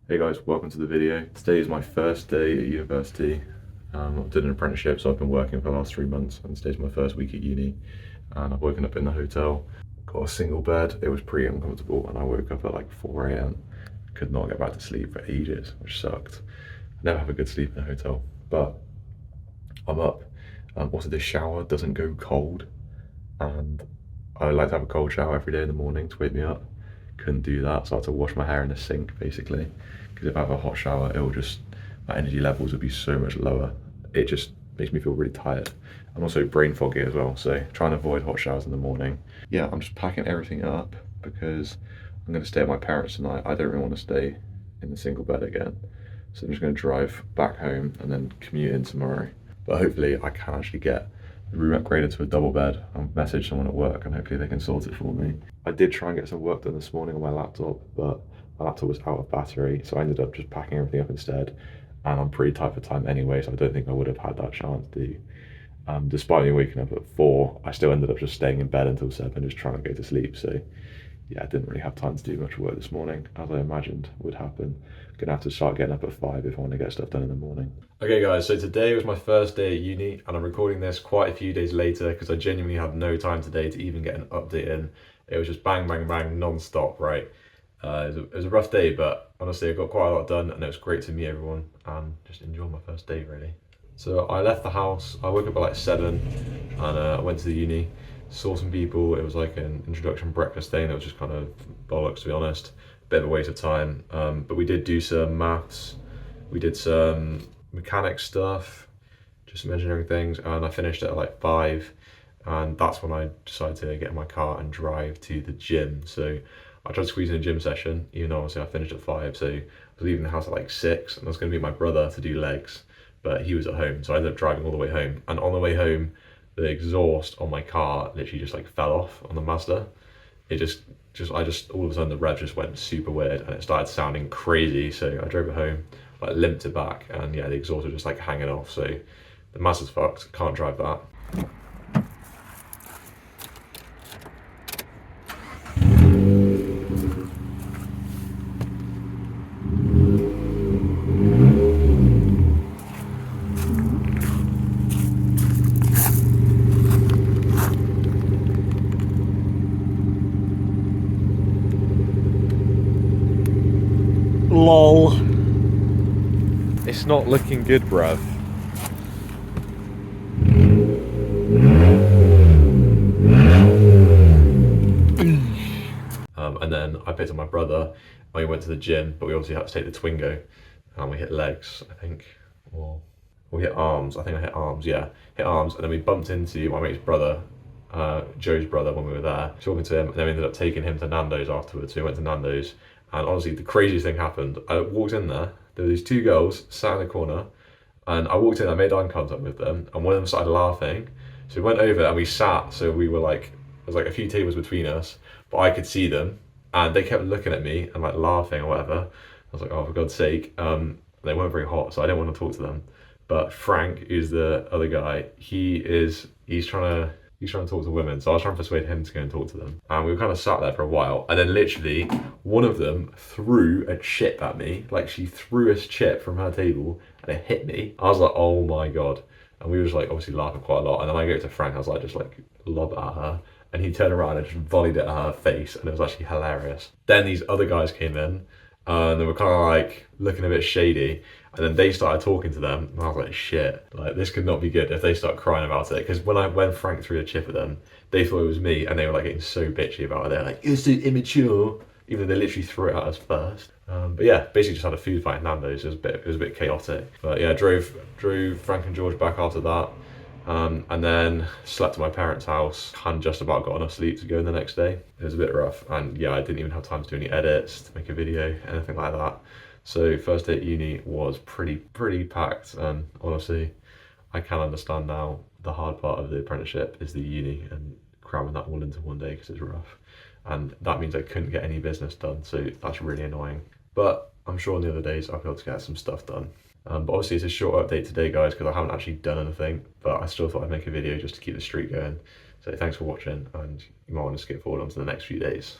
Hey guys, welcome to the video. Today is my first day at university. I did an apprenticeship, so I've been working for the last 3 months, and today's my first week at uni. And I've woken up in the hotel, got a single bed. It was pretty uncomfortable, and I woke up at like 4 a.m. Could not get back to sleep for ages, which sucked. I never have a good sleep in a hotel, but I'm up. Also, this shower doesn't go cold, and I like to have a cold shower every day in the morning to wake me up. Couldn't do that, so I had to wash my hair in the sink basically. Because if I have a hot shower, it will just, my energy levels would be so much lower. It just makes me feel really tired. I'm also brain foggy as well, so trying to avoid hot showers in the morning. Yeah, I'm just packing everything up because I'm going to stay at my parents tonight. I don't really want to stay in the single bed again. So I'm just going to drive back home and then commute in tomorrow. But hopefully I can actually get the room upgraded to a double bed. I'll message someone at work and hopefully they can sort it for me. I did try and get some work done this morning on my laptop, but my laptop was out of battery, so I ended up just packing everything up instead. And I'm pretty tight for time anyway, so I don't think I would have had that chance to. Despite me waking up at 4, I still ended up just staying in bed until 7, just trying to go to sleep. So yeah, I didn't really have time to do much work this morning, as I imagined would happen. Gonna have to start getting up at 5 if I want to get stuff done in the morning. Okay guys, so today was my first day at uni, and I'm recording this quite a few days later because I genuinely had no time today to even get an update in. It was just bang, bang, bang, non-stop, right? It was a rough day, but honestly I got quite a lot done, and it was great to meet everyone and just enjoy my first day really. So I left the house, I woke up at like 7, and I went to the uni, saw some people. It was like an introduction breakfast thing that was just kind of bollocks, to be honest. Bit of a waste of time, but we did do some maths, we did some mechanics stuff, just some engineering things, and I finished at like 5, and that's when I decided to get in my car and drive to the gym. So I tried to squeeze in a gym session, even though obviously I finished at 5, so I was leaving the house at like 6, and I was going to meet my brother to do legs, but he was at home, so I ended up driving all the way home. And on the way home, the exhaust on my car literally just like fell off on the Mazda. It just all of a sudden the rev just went super weird and it started sounding crazy. So I drove it home, like limped it back, and yeah, the exhaust was just like hanging off. So the Mazda's fucked, can't drive that. LOL. It's not looking good, bruv. And then I picked up my brother and we went to the gym, but we obviously had to take the Twingo, and we hit legs, I think, or we hit arms. I think I hit arms, yeah, hit arms, and then we bumped into my mate's brother, Joe's brother, when we were there, talking to him, and then we ended up taking him to Nando's afterwards. So we went to Nando's, and honestly, the craziest thing happened. I walked in there were these 2 girls sat in the corner, and I walked in, I made eye contact with them, and one of them started laughing. So we went over and we sat, so we were like, there was like a few tables between us, but I could see them, and they kept looking at me and like laughing or whatever. I was like, oh, for God's sake. They weren't very hot, so I didn't want to talk to them. But Frank, who's the other guy, he's trying to talk to women, so I was trying to persuade him to go and talk to them. And we were kind of sat there for a while, and then literally one of them threw a chip at me. Like, she threw a chip from her table and it hit me. I was like, oh my God. And we were just like obviously laughing quite a lot. And then I go to Frank, I was like, just like lob it at her. And he turned around and just volleyed it at her face, and it was actually hilarious. Then these other guys came in, and they were kind of like looking a bit shady, and then they started talking to them, and I was like, shit, like this could not be good if they start crying about it. Because when Frank threw the chip at them, they thought it was me, and they were like getting so bitchy about it. They're like, you're so immature, even though they literally threw it at us first. But yeah, basically just had a food fight in Nando's. It was a bit chaotic. But yeah, drove Frank and George back after that. And then slept at my parents' house, and just about got enough sleep to go in the next day. It was a bit rough, and yeah, I didn't even have time to do any edits, to make a video, anything like that. So first day at uni was pretty packed, and honestly, I can understand now the hard part of the apprenticeship is the uni and cramming that all into one day because it's rough. And that means I couldn't get any business done, so that's really annoying. But I'm sure on the other days I'll be able to get some stuff done. But obviously it's a short update today, guys, because I haven't actually done anything, but I still thought I'd make a video just to keep the streak going. So thanks for watching, and you might want to skip forward onto the next few days.